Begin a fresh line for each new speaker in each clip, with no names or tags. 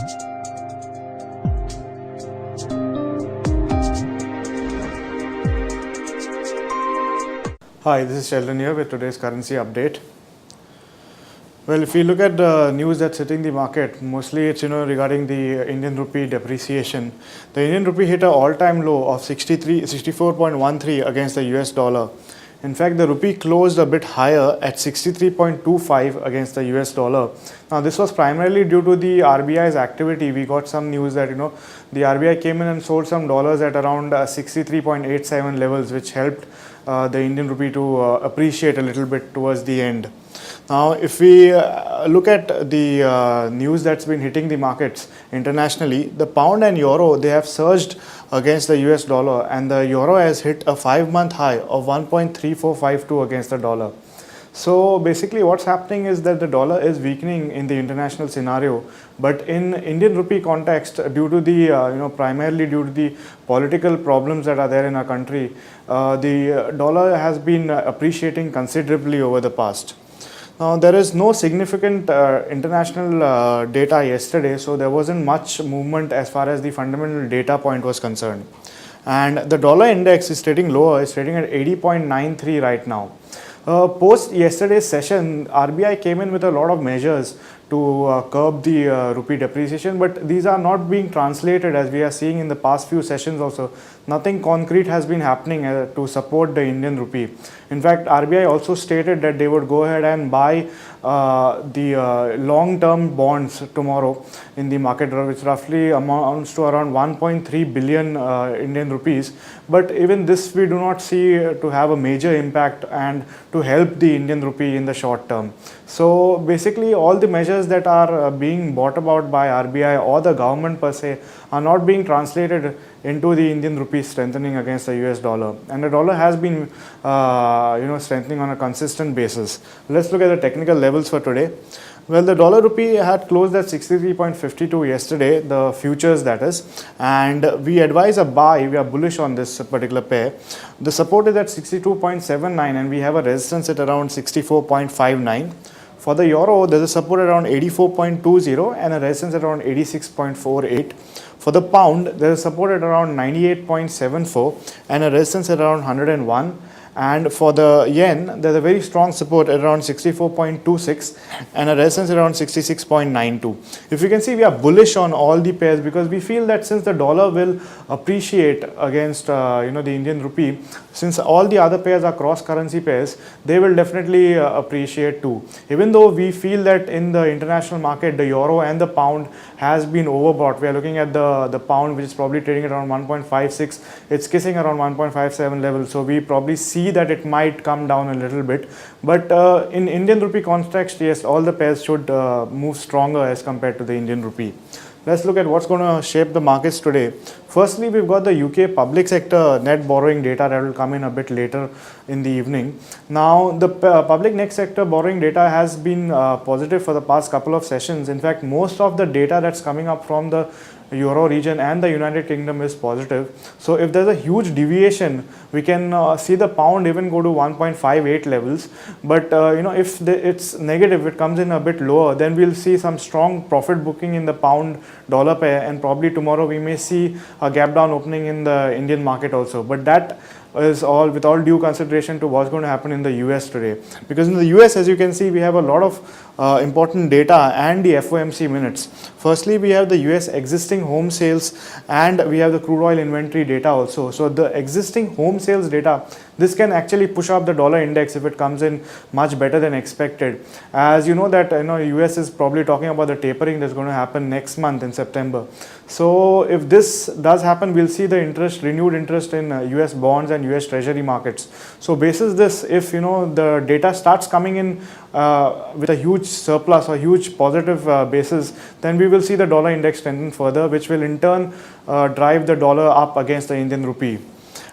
Hi, this is Sheldon here with today's currency update. Well, if you look at the news that's hitting the market, mostly it's regarding the Indian rupee depreciation. The Indian rupee hit an all-time low of 64.13 against the US dollar. In fact, the rupee closed a bit higher at 63.25 against the US dollar. Now, this was primarily due to the RBI's activity. We got some news that the RBI came in and sold some dollars at around 63.87 levels, which helped the Indian rupee to appreciate a little bit towards the end. Now, if we look at the news that's been hitting the markets internationally, the pound and euro, they have surged against the US dollar, and the euro has hit a 5-month high of 1.3452 against the dollar. So basically what's happening is that the dollar is weakening in the international scenario, but in Indian rupee context, due to the primarily due to the political problems that are there in our country, the dollar has been appreciating considerably over the past. Now, there is no significant international data yesterday, so there wasn't much movement as far as the fundamental data point was concerned. And the dollar index is trading lower, it's trading at 80.93 right now. Post yesterday's session, RBI came in with a lot of measures to curb the rupee depreciation, but these are not being translated, as we are seeing in the past few sessions also. Nothing concrete has been happening to support the Indian rupee. In fact, RBI also stated that they would go ahead and buy the long-term bonds tomorrow in the market, which roughly amounts to around 1.3 billion Indian rupees. But even this we do not see to have a major impact and to help the Indian rupee in the short term. So basically all the measures that are being brought about by RBI or the government per se are not being translated into the Indian rupee strengthening against the US dollar, and the dollar has been strengthening on a consistent basis. Let's look at the technical levels for today. Well, the dollar rupee had closed at 63.52 yesterday, the futures that is, and we advise a buy. We are bullish on this particular pair. The support is at 62.79 and we have a resistance at around 64.59. For the euro, there is a support around 84.20 and a resistance at around 86.48. For the pound, there is support at around 98.74 and a resistance at around 101. And for the yen, there's a very strong support at around 64.26 and a resistance around 66.92. If you can see, we are bullish on all the pairs because we feel that since the dollar will appreciate against the Indian rupee, since all the other pairs are cross currency pairs, they will definitely appreciate too. Even though we feel that in the international market, the euro and the pound has been overbought. We are looking at the pound, which is probably trading at around 1.56. It's kissing around 1.57 level. So we probably see that it might come down a little bit, but in Indian rupee context, yes, all the pairs should move stronger as compared to the Indian rupee. Let's look at what's going to shape the markets today. Firstly, we've got the UK public sector net borrowing data that will come in a bit later in the evening. Now, the public net sector borrowing data has been positive for the past couple of sessions. In fact, most of the data that's coming up from the Euro region and the United Kingdom is positive. So if there's a huge deviation, we can see the pound even go to 1.58 levels. But if it's negative, it comes in a bit lower, then we'll see some strong profit booking in the pound dollar pair, and probably tomorrow we may see a gap down opening in the Indian market also. But that is all with all due consideration to what's going to happen in the US today, because in the US, as you can see, we have a lot of important data and the FOMC minutes. Firstly, we have the US existing home sales and we have the crude oil inventory data also. So the existing home sales data, this can actually push up the dollar index if it comes in much better than expected. As you know that US is probably talking about the tapering that's going to happen next month in September. So if this does happen, we'll see the renewed interest in US bonds and US treasury markets. So basis this, if the data starts coming in with a huge surplus or huge positive basis, then we will see the dollar index strengthen further, which will in turn drive the dollar up against the Indian rupee.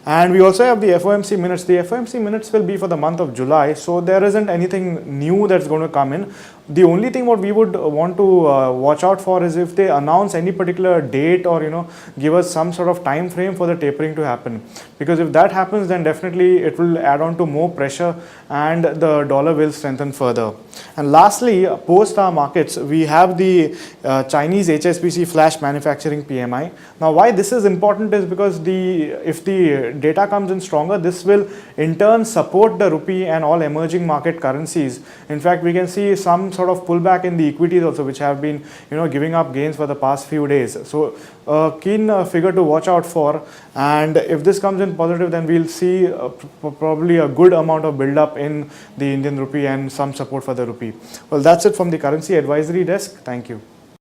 And we also have the FOMC minutes. The FOMC minutes will be for the month of July, so there isn't anything new that's going to come in. The only thing what we would want to watch out for is if they announce any particular date, or give us some sort of time frame for the tapering to happen. Because if that happens, then definitely it will add on to more pressure and the dollar will strengthen further. And lastly, post our markets, we have the Chinese HSBC flash manufacturing PMI. Now, why this is important is because if the data comes in stronger, this will in turn support the rupee and all emerging market currencies. In fact, we can see some sort of pullback in the equities also, which have been giving up gains for the past few days. So keen figure to watch out for, and if this comes in positive, then we'll see probably a good amount of build up in the Indian rupee and some support for the rupee. Well, that's it from the currency advisory desk. Thank you.